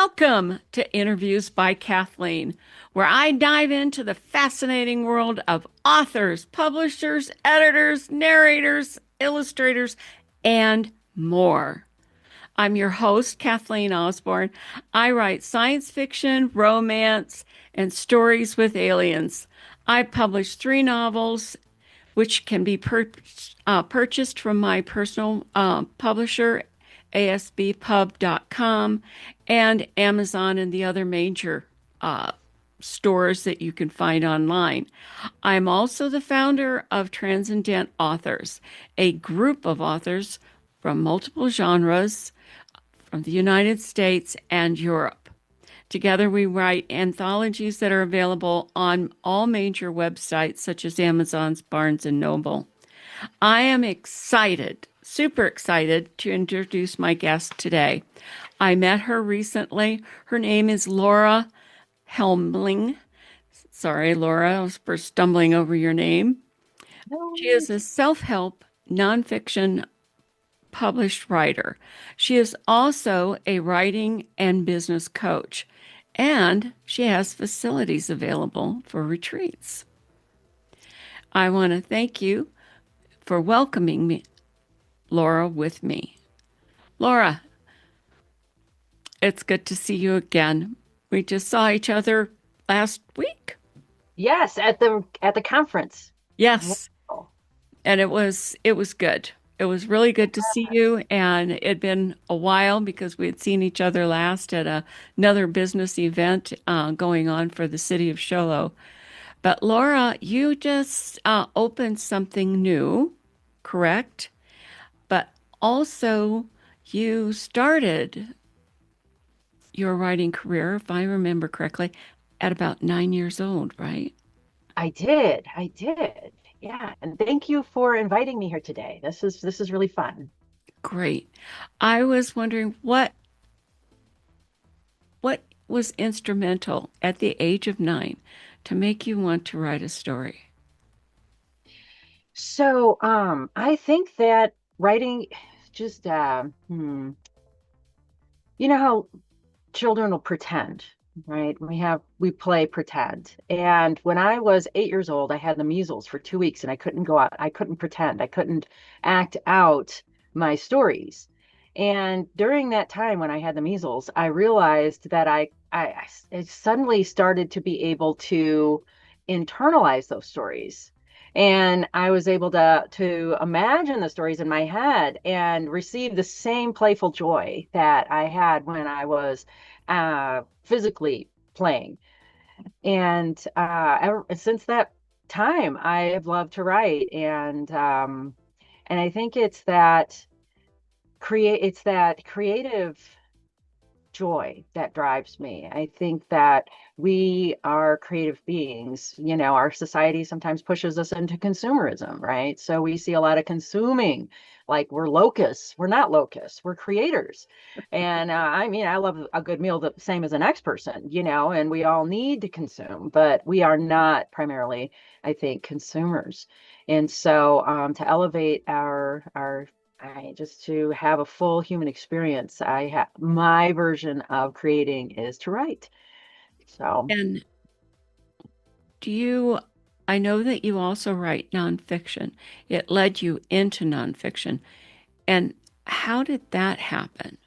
Welcome to Interviews by Kathleen, where I dive into the fascinating world of authors, publishers, editors, narrators, illustrators, and more. I'm your host, Kathleen Osborne. I write science fiction, romance, and stories with aliens. I published three novels, which can be purchased from my personal publisher, asbpub.com, and Amazon and the other major stores that you can find online. I'm also the founder of Transcendent Authors, a group of authors from multiple genres from the United States and Europe. Together, we write anthologies that are available on all major websites such as Amazon's Barnes and Noble. I am excited, super excited to introduce my guest today. I met her recently. Her name is Lara Helmling. Sorry, Laura, for stumbling over your name. No She is worries. a self-help nonfiction published writer. She is also a writing and business coach, and she has facilities available for retreats. I want to thank you for welcoming me, Laura, with me. Laura, it's good to see you again. We just saw each other last week. Yes, at the conference. Yes, Wonderful. and it was good. It was really good to see you, and it'd been a while because we had seen each other last at another business event going on for the city of Sholo. But Laura, you just opened something new, correct? But also you started your writing career, if I remember correctly, at about 9 years old, right? I did. I did. Yeah, and thank you for inviting me here today. This is really fun. Great. I was wondering what was instrumental at the age of 9 to make you want to write a story? So, I think that writing just you know how children will pretend, right? We play pretend. And when I was 8 years old, I had the measles for 2 weeks and I couldn't go out. I couldn't pretend. I couldn't act out my stories. And during that time when I had the measles, I realized that I suddenly started to be able to internalize those stories. And I was able to imagine the stories in my head and receive the same playful joy that I had when I was physically playing. And since that time, I have loved to write, and I think it's that creative joy that drives me. I think that we are creative beings. Our society sometimes pushes us into consumerism, right? So we see a lot of consuming, like we're locusts. We're not locusts, we're creators. And I mean, I love a good meal the same as the next person, and we all need to consume, but we are not primarily, I think, consumers. And so to elevate our just to have a full human experience, I have my version of creating is to write. So, And do you, I know that you also write nonfiction. It led you into nonfiction. And how did that happen?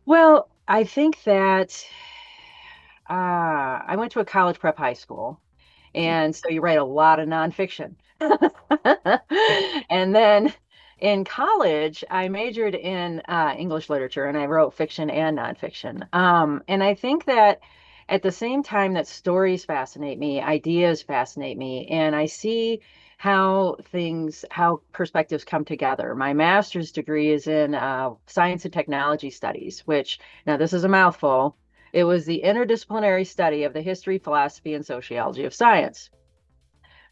well, I think that I went to a college prep high school, Okay. and so you write a lot of nonfiction. And then in college, I majored in English literature, and I wrote fiction and nonfiction. And I think that at the same time that stories fascinate me, ideas fascinate me, and I see how perspectives come together. My master's degree is in science and technology studies, which now this is a mouthful. It was the interdisciplinary study of the history, philosophy, and sociology of science.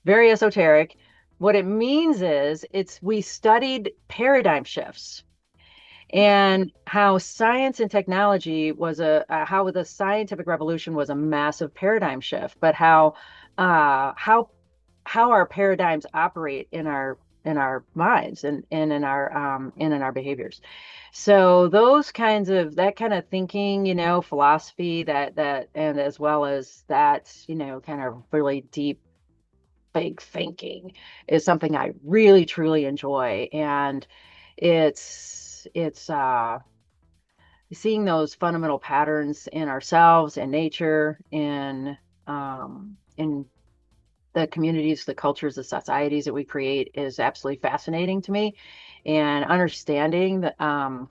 Very esoteric. What it means is we studied paradigm shifts and how science and technology was how the scientific revolution was a massive paradigm shift, but how our paradigms operate in our minds and in our behaviors. So those kinds of that kind of thinking, philosophy that and as well as that, kind of really deep big thinking is something I really truly enjoy. And it's seeing those fundamental patterns in ourselves and nature in the communities, the cultures, the societies that we create is absolutely fascinating to me. And understanding that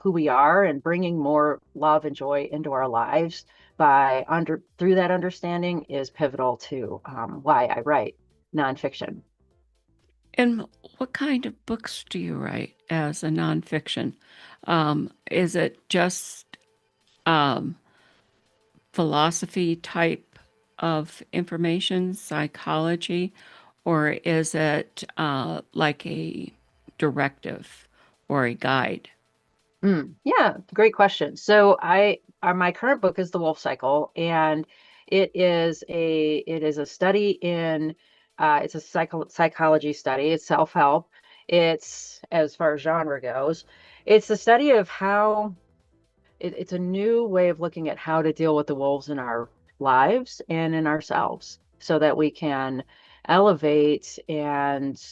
who we are and bringing more love and joy into our lives through that understanding is pivotal to why I write nonfiction. And what kind of books do you write as a nonfiction? Is it just um, philosophy type of information, psychology, or is it like a directive or a guide? Yeah, great question. So my current book is The Wolf Cycle, and it is a study in it's a psychology study. It's self-help. It's as far as genre goes, it's the study of how it's a new way of looking at how to deal with the wolves in our lives and in ourselves, so that we can elevate and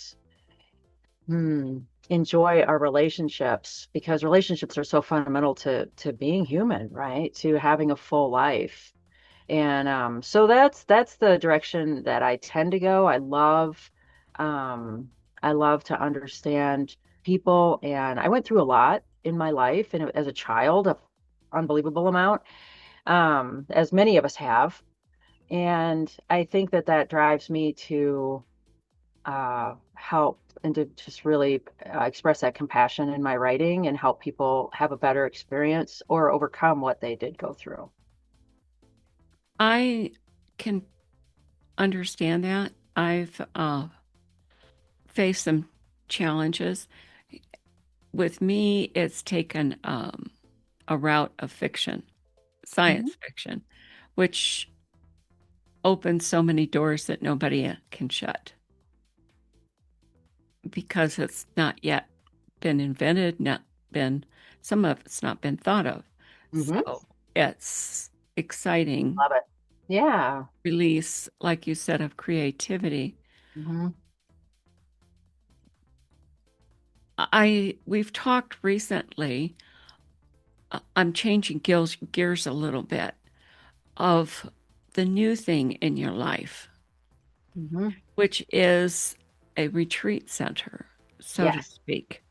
Hmm. enjoy our relationships, because relationships are so fundamental to being human, right? To having a full life. And so that's the direction that I tend to go. Um I love to understand people, and I went through a lot in my life and as a child, a unbelievable amount, as many of us have. And I think that that drives me to help and to just really express that compassion in my writing and help people have a better experience or overcome what they did go through. I can understand that. I've faced some challenges. With me, it's taken a route of fiction, Hmm. science fiction, which opens so many doors that nobody can shut because it's not yet been invented, not been, some of it's not been thought of. Hmm. So it's exciting Love it. Yeah. release, like you said, of creativity. Hmm. We've talked recently, I'm changing gears a little bit of the new thing in your life, Hmm. which is a retreat center, so to Yes. speak,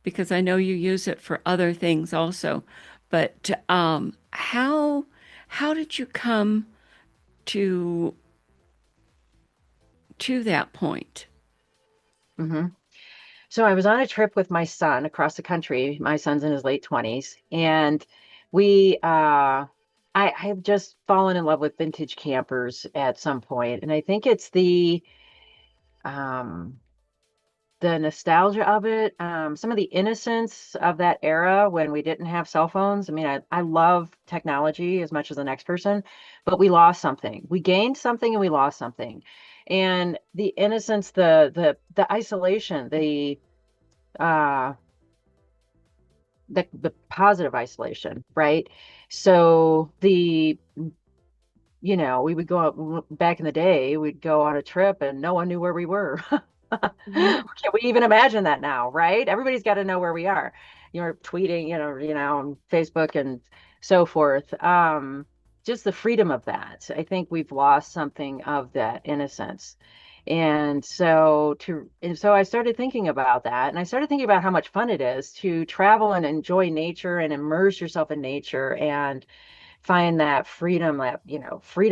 because I know you use it for other things also. But how did you come to that point? Hmm. So I was on a trip with my son across the country. My son's in his late 20s, and we I have just fallen in love with vintage campers at some point, and I think it's um the nostalgia of it, some of the innocence of that era when we didn't have cell phones. I mean, I love technology as much as the next person, but we lost something. We gained something and we lost something. And the innocence, the isolation, uh the positive isolation, right? So we would go out back in the day, we'd go on a trip and no one knew where we were. Mhm. Can we even imagine that now, right? Everybody's got to know where we are. You're tweeting, on Facebook and so forth. Just the freedom of that. I think we've lost something of that innocence. And so I started thinking about that, and I started thinking about how much fun it is to travel and enjoy nature and immerse yourself in nature and find that freedom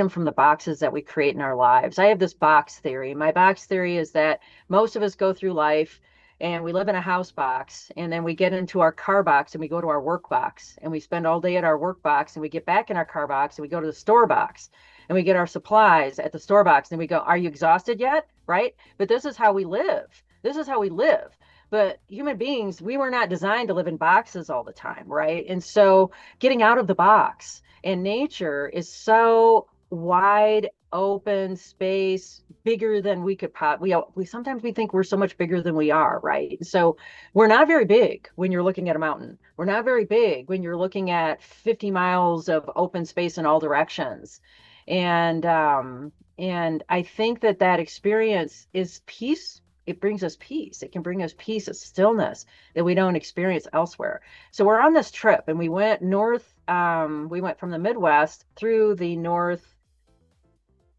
from the boxes that we create in our lives. I have this box theory. My box theory is that most of us go through life and we live in a house box, and then we get into our car box and we go to our work box, and we spend all day at our work box, and we get back in our car box and we go to the store box and we get our supplies at the store box, and we go, are you exhausted yet? Right? But this is how we live. This is how we live. But human beings, we were not designed to live in boxes all the time, right? And so getting out of the box, and nature is so wide open space, bigger than we could we sometimes we think we're so much bigger than we are, right? So we're not very big when you're looking at a mountain. We're not very big when you're looking at 50 miles of open space in all directions. And I think that that experience is peace. It brings us peace. It can bring us peace, a stillness that we don't experience elsewhere. So we're on this trip and we went north. We went from the Midwest through the north,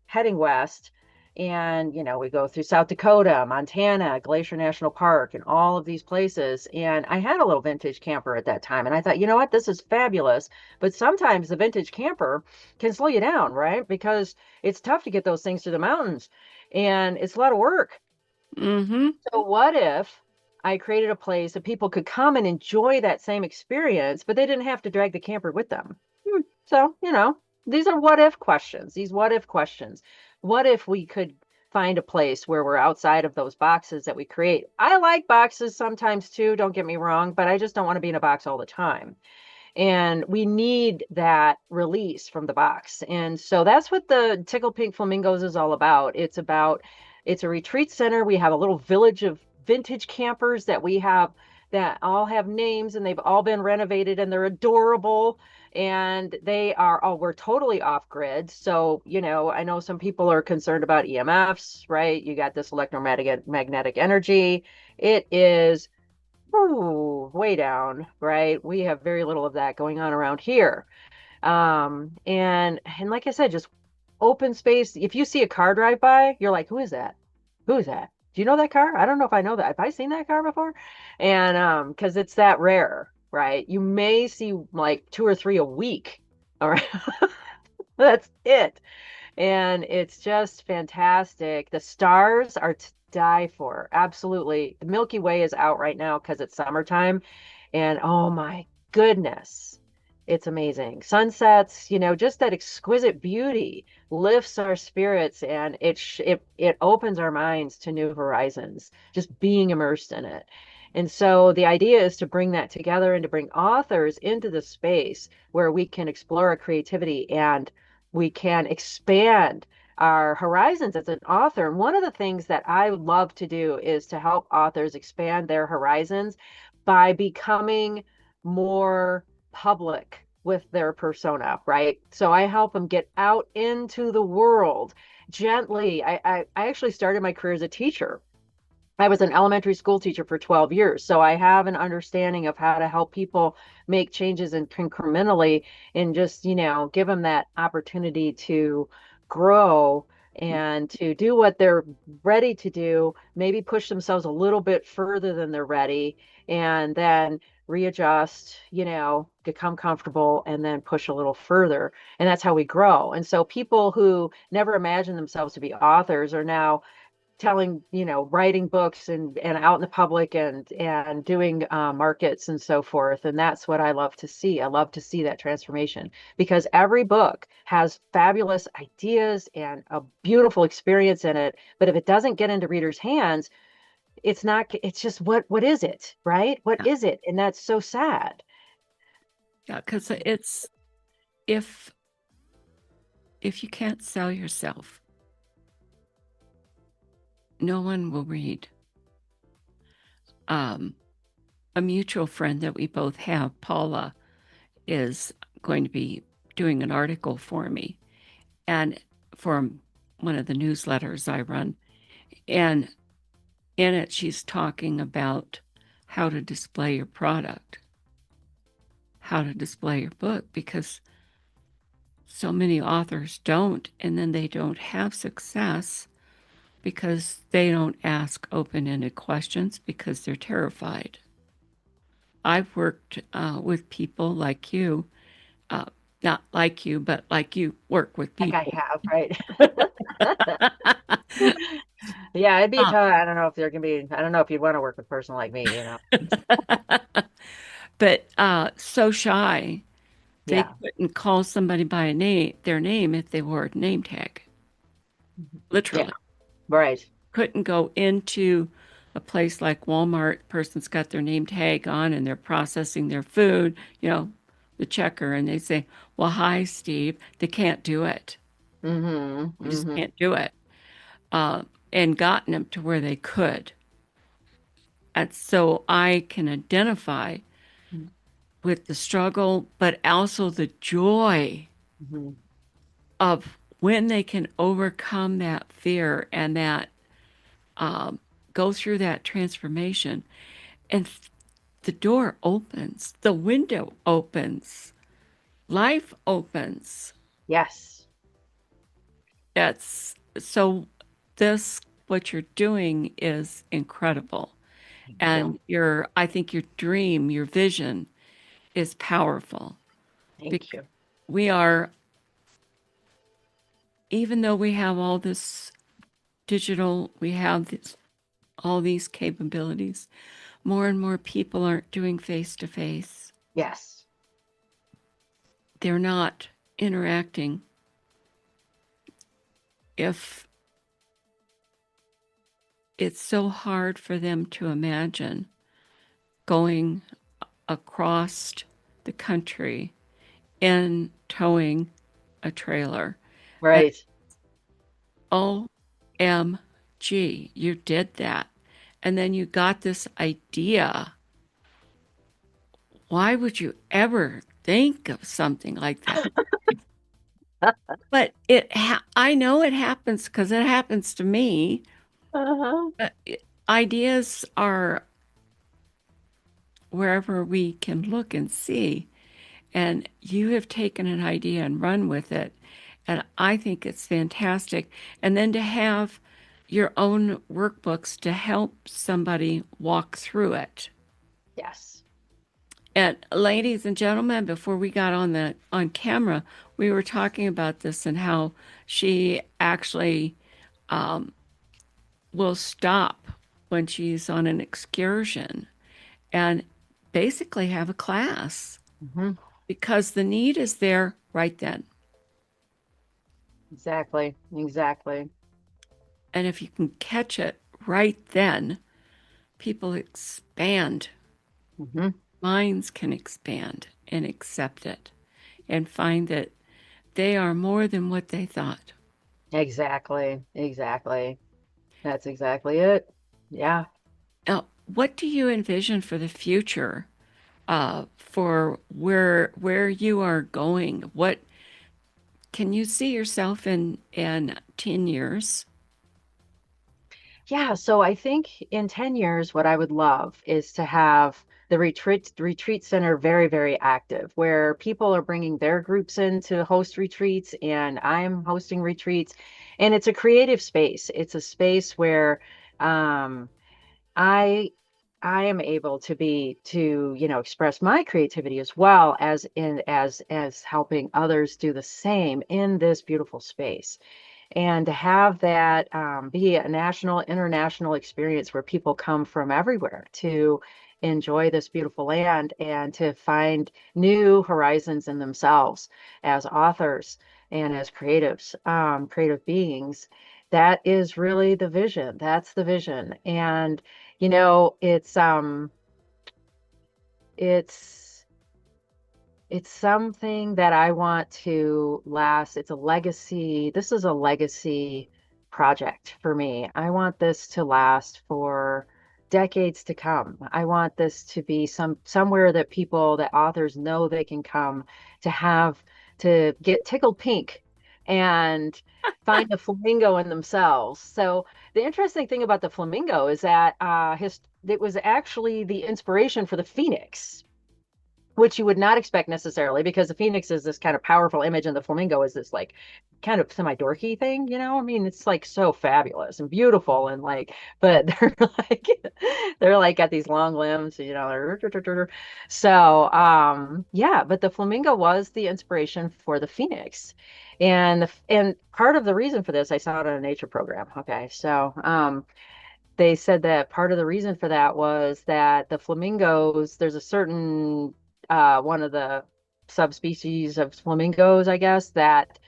heading west. And, we go through South Dakota, Montana, Glacier National Park, and all of these places. And I had a little vintage camper at that time. And I thought, you know what, this is fabulous. But sometimes the vintage camper can slow you down, right? Because it's tough to get those things through the mountains and it's a lot of work. Mm-hmm. So what if I created a place that people could come and enjoy that same experience, but they didn't have to drag the camper with them? So, these are what if questions, these what if questions. What if we could find a place where we're outside of those boxes that we create? I like boxes sometimes too, don't get me wrong, but I just don't want to be in a box all the time. And we need that release from the box. And so that's what the Tickled Pink Flamingos is all about. It's a retreat center. We have a little village of vintage campers that we have that all have names and they've all been renovated and they're adorable. And we're totally off grid. So, I know some people are concerned about EMFs, right? You got this electromagnetic energy. It is way down, right? We have very little of that going on around here. And like I said, just open space. If you see a car drive by, you're like, who is that? Who is that? Do you know that car? I don't know if I know that. Have I seen that car before? And because it's that rare, right? You may see like two or three a week. All right. That's it. And it's just fantastic. The stars are to die for. Absolutely. The Milky Way is out right now because it's summertime. And oh my goodness, it's amazing. Sunsets, just that exquisite beauty lifts our spirits and it opens our minds to new horizons, just being immersed in it. And so the idea is to bring that together and to bring authors into the space where we can explore our creativity and we can expand our horizons as an author. And one of the things that I love to do is to help authors expand their horizons by becoming more public with their persona, right? So I help them get out into the world gently. I actually started my career as a teacher. I was an elementary school teacher for 12 years. So I have an understanding of how to help people make changes incrementally and just, give them that opportunity to grow and to do what they're ready to do, maybe push themselves a little bit further than they're ready, and then readjust, become comfortable, and then push a little further. And that's how we grow. And so people who never imagined themselves to be authors are now telling, writing books and out in the public and doing markets and so forth. And that's what I love to see. I love to see that transformation because every book has fabulous ideas and a beautiful experience in it. But if it doesn't get into readers' hands, it's just what is it, right? What Yeah. is it? And that's so sad. Yeah, because it's if you can't sell yourself, no one will read. A mutual friend that we both have, Paula, is going to be doing an article for me and for one of the newsletters I run. And in it, she's talking about how to display your product, how to display your book, because so many authors don't, and then they don't have success because they don't ask open-ended questions because they're terrified. I've worked with people like you, uh, not like you, but like you work with Like I people. have, right? Yeah, it'd be Uh, tough. I don't know if you'd want to work with a person like me. but so shy, they Yeah. couldn't call somebody by their name if they wore a name tag. Yeah. Literally, Right. couldn't go into a place like Walmart. Person's got their name tag on and they're processing their food, the checker, and they say, "Well, hi, Steve." They can't do it. Mm-hmm. You just Mm-hmm. can't do it. And gotten them to where they could. And so I can identify with the struggle, but also the joy Mm-hmm. of when they can overcome that fear and that um, go through that transformation. And the door opens, the window opens, life opens. Yes. That's so this what you're doing is incredible. Thank you. And I think your dream, your vision is powerful. Thank Because you. we are, even though we have all this digital, we have all these capabilities, more and more people aren't doing face to face. Yes. They're not interacting. If it's so hard for them to imagine going across the country and towing a trailer. And Right. OMG, you did that. And then you got this idea. Why would you ever think of something like that? But I know it happens because it happens to me. Uh-huh. Ideas are wherever we can look and see. And you have taken an idea and run with it. And I think it's fantastic. And then to have your own workbooks to help somebody walk through it. Yes. And ladies and gentlemen, before we got on camera, we were talking about this and how she actually um, will stop when she's on an excursion and basically have a class Mm-hmm. because the need is there right then. Exactly. Exactly. And if you can catch it right then, people expand. Mm-hmm. Minds can expand and accept it and find that they are more than what they thought. Exactly. Exactly. That's exactly it. Yeah. Now, what do you envision for the future? For where you are going? What can you see yourself in 10 years? Yeah, so I think in 10 years, what I would love is to have the retreat center very, very active, where people are bringing their groups in to host retreats, and I'm hosting retreats. And it's a creative space. It's a space where um, I I am able to express my creativity as well as helping others do the same in this beautiful space, and to have that be a national, international experience where people come from everywhere to enjoy this beautiful land and to find new horizons in themselves as authors and as creative beings. That is really the vision. That's the vision. And it's it's something that I want to last. It's a legacy. This is a legacy project for me. I want this to last for decades to come. I want this to be somewhere that authors know they can come to have to get tickled pink and find a flamingo in themselves. So the interesting thing about the flamingo is that it was actually the inspiration for the phoenix, which you would not expect necessarily, because the phoenix is this kind of powerful image and the flamingo is this like kind of semi-dorky thing, I mean, it's like so fabulous and beautiful and like, but like they're like got these long limbs, so yeah, but the flamingo was the inspiration for the phoenix. And part of the reason for this, I saw it on a nature program. Okay, so they said that part of the reason for that was that the flamingos, there's a certain one of the subspecies of flamingos, I guess, that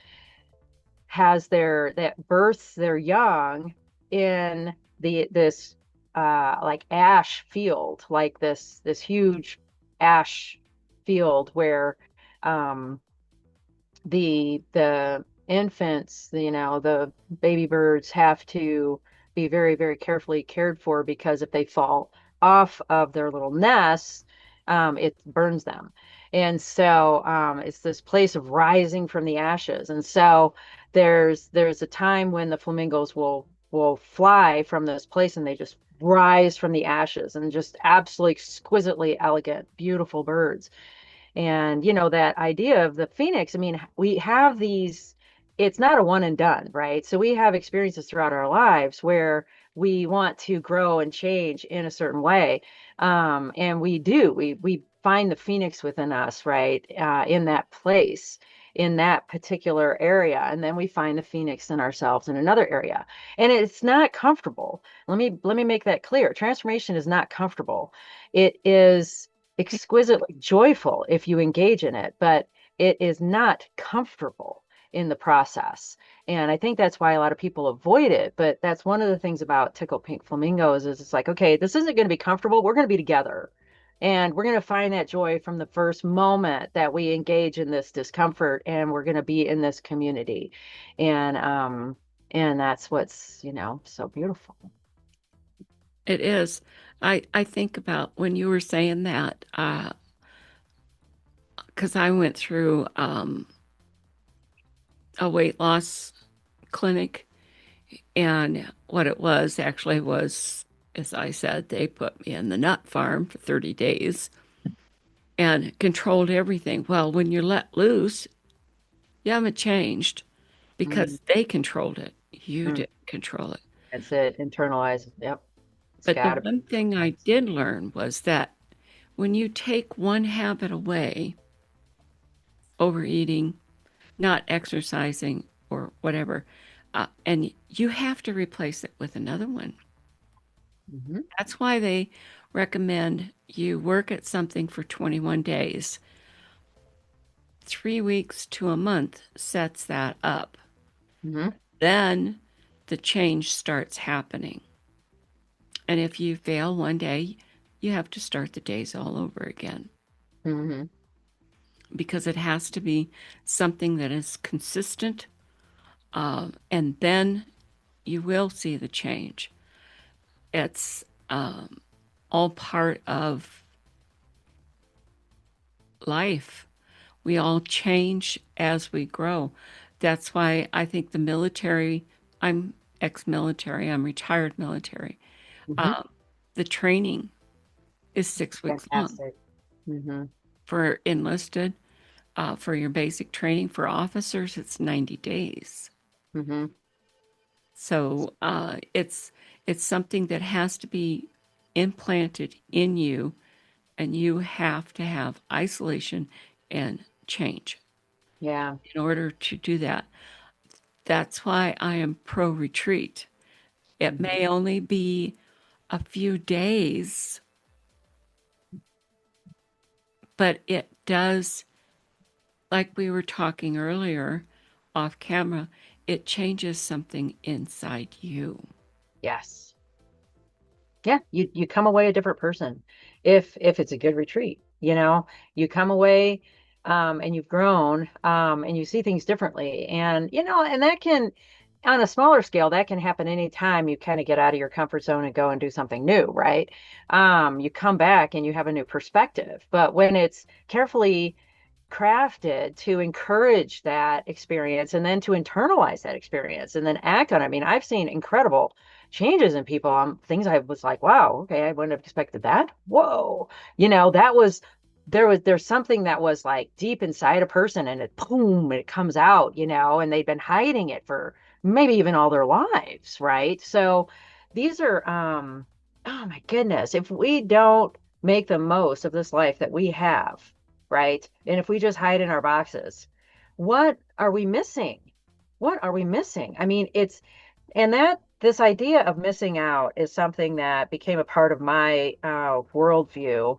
that births their young in this like ash field, like this huge ash field where um the infants, the baby birds have to be very, very carefully cared for because if they fall off of their little nests, it burns them. And so it's this place of rising from the ashes. And so there's a time when the flamingos will fly from this place and they just rise from the ashes and just absolutely exquisitely elegant, beautiful birds. And, that idea of the phoenix, I mean, we have these, it's not a one and done, right? So we have experiences throughout our lives where we want to grow and change in a certain way. And we do, we find the phoenix within us, right? In that place, in that particular area. And then we find the phoenix in ourselves in another area. And it's not comfortable. Let me make that clear. Transformation is not comfortable. It is exquisitely joyful if you engage in it, but it is not comfortable in the process. And I think that's why a lot of people avoid it. But that's one of the things about Tickled Pink Flamingos is it's like, okay, this isn't going to be comfortable. We're going to be together. And we're going to find that joy from the first moment that we engage in this discomfort and we're going to be in this community. And that's what's, so beautiful. It is. I think about when you were saying that, because I went through a weight loss clinic, and what it was actually was, as I said, they put me in the nut farm for 30 days and controlled everything. Well, when you're let loose, you haven't changed Mm, because they controlled it. You mm. didn't control it. That's it. Internalize. Yep. It's But the got to one thing I be. did learn was that when you take one habit away, overeating, not exercising, or whatever, and you have to replace it with another one. Hmm. That's why they recommend you work at something for 21 days. 3 weeks to a month sets that up. Hmm. Then the change starts happening. And if you fail one day, you have to start the days all over again Hmm. because it has to be something that is consistent. And then you will see the change. It's all part of life. We all change as we grow. That's why I think the military, I'm ex military, I'm retired military. Hmm. Uh, the training is 6 weeks long Fantastic. Hmm. for enlisted. For your basic training for officers, it's 90 days. Hmm. So it's something that has to be implanted in you, and you have to have isolation and change Yeah. in order to do that. That's why I am pro retreat. It Hmm. may only be a few days, but it does, like we were talking earlier off camera, it changes something inside you. Yes. Yeah. You come away a different person if it's a good retreat. You come away and you've grown and you see things differently. And that can, on a smaller scale, that can happen anytime you kind of get out of your comfort zone and go and do something new, right? You come back and you have a new perspective. But when it's carefully crafted to encourage that experience and then to internalize that experience and then act on it. I mean, I've seen incredible changes in people on things I was like, wow, okay, I wouldn't have expected that. Whoa. That was there's something that was like deep inside a person and it boom, and it comes out, and they've been hiding it for maybe even all their lives, right? So these are oh my goodness, if we don't make the most of this life that we have, right? And if we just hide in our boxes, what are we missing? What are we missing? I mean, and that this idea of missing out is something that became a part of my worldview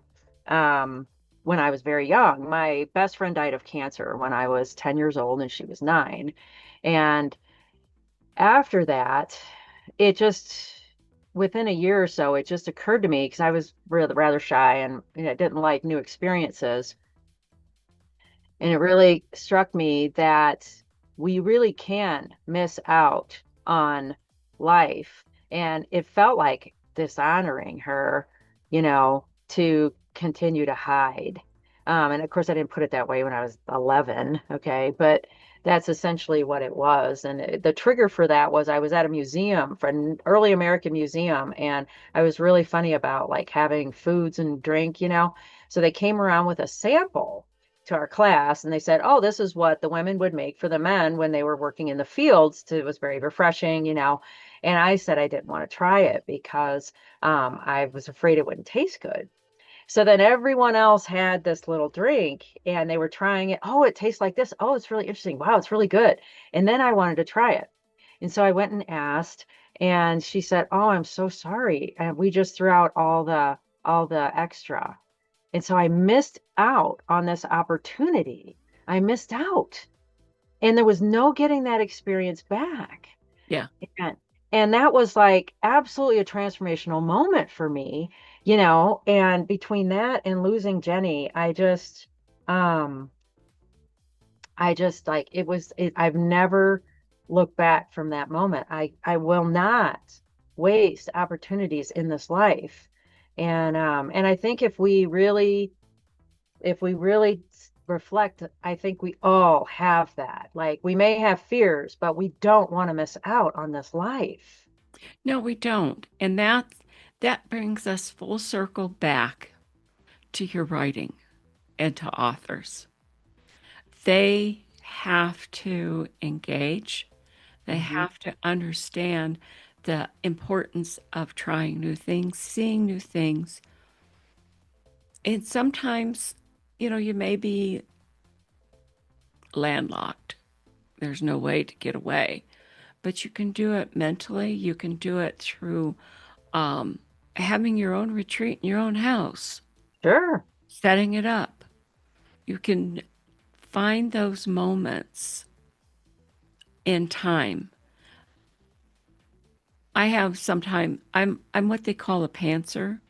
when I was very young. My best friend died of cancer when I was 10 years old and she was 9. And after that, it just, within a year or so, it just occurred to me because I was rather shy and didn't like new experiences. And it really struck me that we really can miss out on life. And it felt like dishonoring her, to continue to hide. And of course, I didn't put it that way when I was 11, okay? But that's essentially what it was. And the trigger for that was I was at a museum, for an early American museum, and I was really funny about like having foods and drink. So they came around with a sample to our class and they said, "Oh, this is what the women would make for the men when they were working in the fields." It was very refreshing. And I said I didn't want to try it because I was afraid it wouldn't taste good. So then everyone else had this little drink and they were trying it. "Oh, it tastes like this. Oh, it's really interesting. Wow, it's really good." And then I wanted to try it. And so I went and asked, and she said, "Oh, I'm so sorry. And we just threw out all the extra." And so I missed out on this opportunity. I missed out. And there was no getting that experience back. Yeah. And and that was like absolutely a transformational moment for me. And between that and losing Jenny, um I just like I've never looked back from that moment. I will not waste opportunities in this life. And I think if we really reflect, I think we all have that. Like we may have fears, but we don't want to miss out on this life. No, we don't. And that brings us full circle back to your writing and to authors. They have to engage. They Hmm. have to understand the importance of trying new things, seeing new things. And sometimes, you may be landlocked. There's no way to get away, but you can do it mentally. You can do it through um, having your own retreat in your own house, Sure. setting it up. You can find those moments in time. I have sometime I'm what they call a pantser.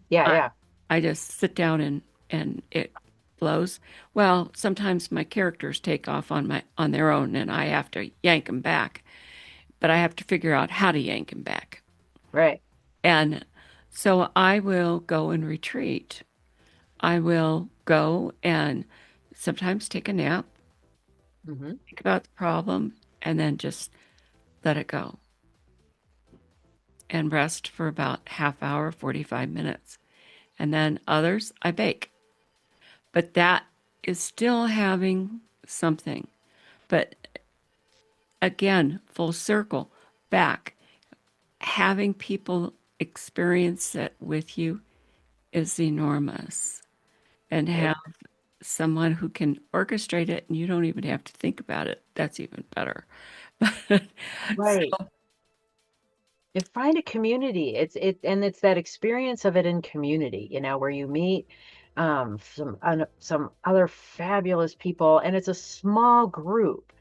Yeah, I yeah. I just sit down and it flows. Well, sometimes my characters take off on their own and I have to yank them back, but I have to figure out how to yank them back. Right. And so I will go and retreat. I will go and sometimes take a nap, Hmm. think about the problem, and then just let it go and rest for about half hour, 45 minutes. And then others I bake. But that is still having something. But again, full circle back, having people experience it with you is enormous. And It, have someone who can orchestrate it and you don't even have to think about it. That's even better. right. So, You find a community. And it's that experience of it in community, where you meet some other fabulous people, and it's a small group.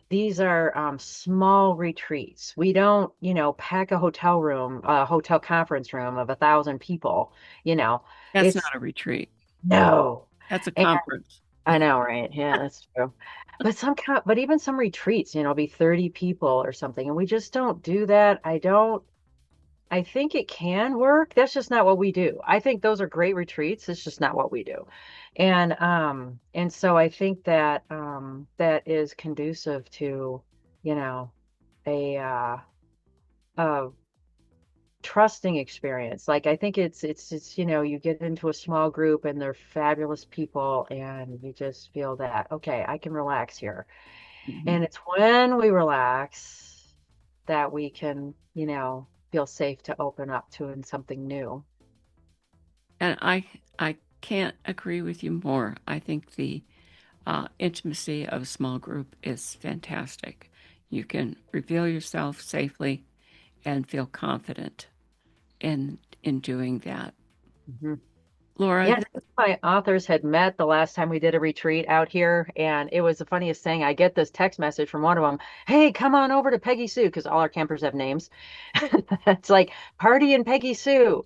These are small retreats. We don't, pack a hotel conference room of 1,000 people. You know, that's it's not a retreat. no. That's a And conference. I know, right? Yeah, that's true. But even some retreats, be 30 people or something, and we just don't do that. I think it can work. That's just not what we do. I think those are great retreats. It's just not what we do. And so I think that that is conducive to, you know, a trusting experience. Like I think it's you get into a small group and they're fabulous people and you just feel that, okay, I can relax here. Mhm. And it's when we relax that we can, feel safe to open up to something new. And I can't agree with you more. I think the intimacy of a small group is fantastic. You can reveal yourself safely and feel confident in doing that. Mhm. Laura, Yeah, my authors had met the last time we did a retreat out here, and it was the funniest thing. I get this text message from one of them, "Hey, come on over to Peggy Sue," because all our campers have names. It's like party in Peggy Sue.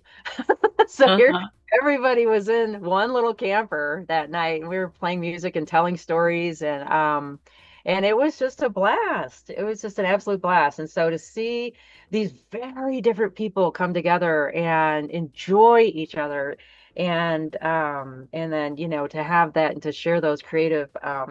So here, uh-huh. everybody was in one little camper that night, and we were playing music and telling stories, And it was just a blast. It was just an absolute blast. And so to see these very different people come together and enjoy each other and then, to have that and to share those creative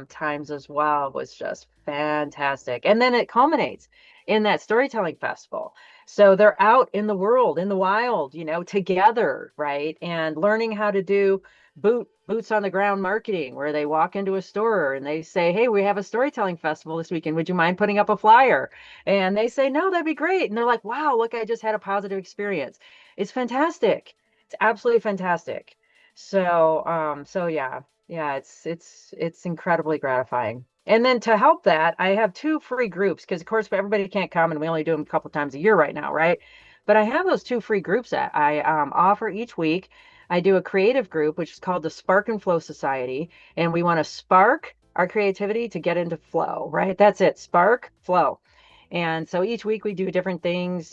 times as well was just fantastic. And then it culminates in that storytelling festival. So they're out in the world, in the wild, together, right? And learning how to do boots on the ground marketing, where they walk into a store and they say, "Hey, we have a storytelling festival this weekend. Would you mind putting up a flyer?" And they say, "No, that'd be great." And they're like, "Wow, look, I just had a positive experience." It's fantastic. It's absolutely fantastic. So yeah, yeah, it's incredibly gratifying. And then to help that, I have two free groups because, of course, everybody can't come, and we only do them a couple of times a year right now, right? But I have those two free groups that I offer each week. I do a creative group, which is called the Spark and Flow Society, and we want to spark our creativity to get into flow, right? That's it, spark, flow. And so each week we do different things.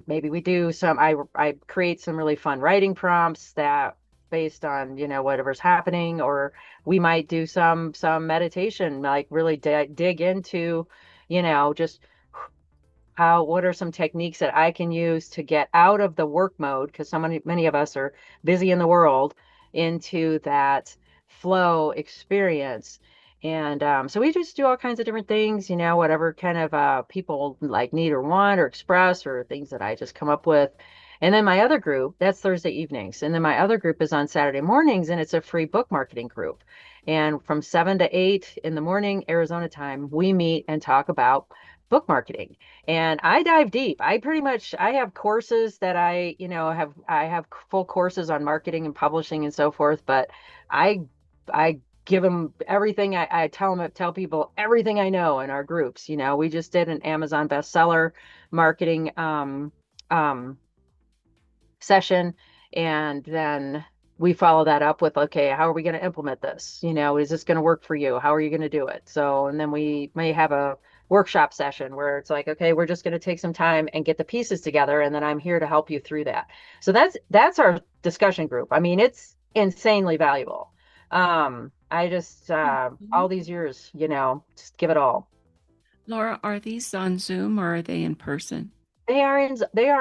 Maybe we do I create some really fun writing prompts that based on whatever's happening, or we might do some meditation, like really dig into just what are some techniques that I can use to get out of the work mode, because many of us are busy in the world, into that flow experience. And so we just do all kinds of different things, whatever kind of people like need or want or express, or things that I just come up with. And then my other group, that's Thursday evenings. And then my other group is on Saturday mornings, and it's a free book marketing group. And from 7 to 8 in the morning, Arizona time, we meet and talk about book marketing. And I dive deep. I have courses that I have full courses on marketing and publishing and so forth, but I give them everything. I tell people everything I know in our groups. We just did an Amazon bestseller marketing um session, and then we follow that up with, okay, how are we going to implement this? Is this going to work for you? How are you going to do it? So, and then we may have a workshop session where it's like, okay, we're just going to take some time and get the pieces together, and then I'm here to help you through that. So that's our discussion group. I mean, it's insanely valuable. I just all these years, just give it all. Laura, are these on Zoom or are they in person? They are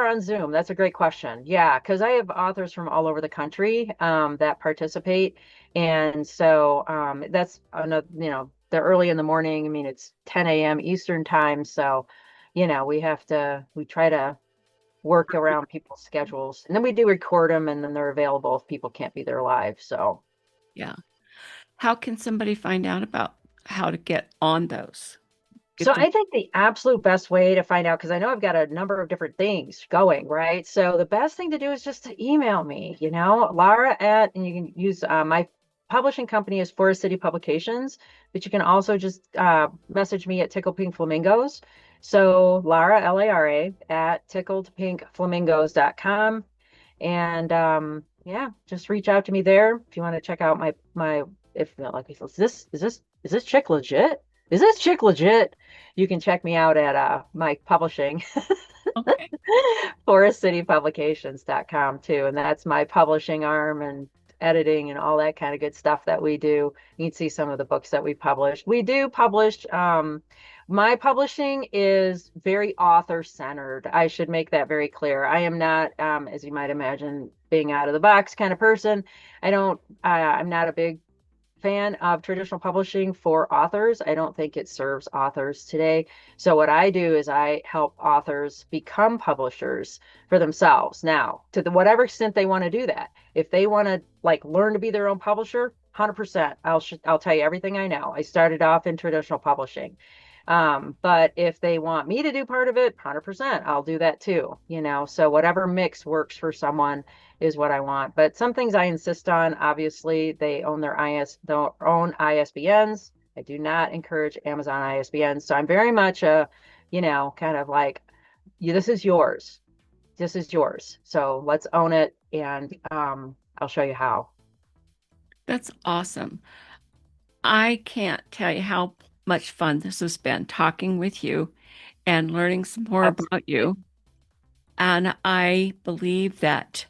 on Zoom. That's a great question. Yeah, because I have authors from all over the country that participate, and so that's another. They're early in the morning. I mean, it's 10 a.m. Eastern time, so we try to work around people's schedules, and then we do record them, and then they're available if people can't be there live. So. Yeah. How can somebody find out about how to get on those? So Get them. I think the absolute best way to find out, because I know I've got a number of different things going, right? So the best thing to do is just to email me, and you can use my publishing company is Forest City Publications, but you can also just message me at Tickled Pink Flamingos. So Lara, Lara, at tickledpinkflamingos.com. And yeah, just reach out to me there if you want to check out my if like is this chick legit? Is this chick legit? You can check me out at my publishing Okay. forestcitypublications.com too. And that's my publishing arm and editing and all that kind of good stuff that we do. You can see some of the books that we publish. We do publish, my publishing is very author centered. I should make that very clear. I am not, as you might imagine, being out of the box kind of person. I'm not a big fan of traditional publishing for authors. I don't think it serves authors today. So what I do is I help authors become publishers for themselves. Now, to whatever extent they want to do that. If they want to like learn to be their own publisher, 100%. I'll tell you everything I know. I started off in traditional publishing. But if they want me to do part of it, 100%, I'll do that too. So whatever mix works for someone is what I want. But some things I insist on, obviously, they own their own ISBNs. I do not encourage Amazon ISBNs. So I'm very much kind of like, this is yours. This is yours. So let's own it, and I'll show you how. That's awesome. I can't tell you how much fun this has been talking with you and learning some more about Absolutely. you. And I believe that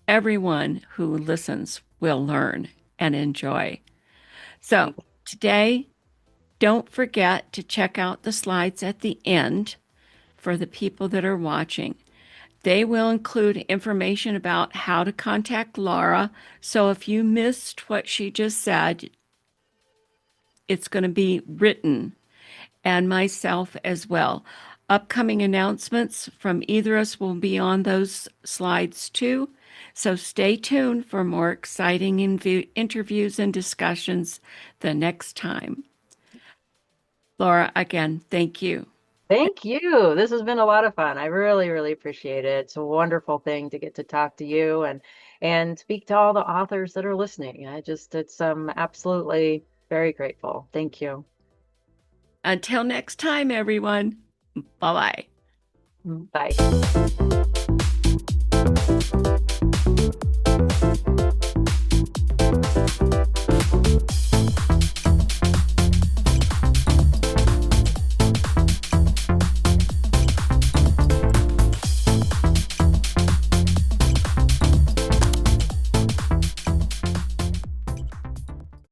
everyone who listens will learn and enjoy. So Thank you. today, Don't forget to check out the slides at the end for the people that are watching. They will include information about how to contact Lara. So if you missed what she just said, it's going to be written, and myself as well. Upcoming announcements from either of us will be on those slides too. So stay tuned for more exciting interviews and discussions the next time. Laura, again, thank you. Thank you. This has been a lot of fun. I really, really appreciate it. It's a wonderful thing to get to talk to you and speak to all the authors that are listening. It's absolutely very grateful. Thank you. Until next time, everyone. Bye bye. Bye.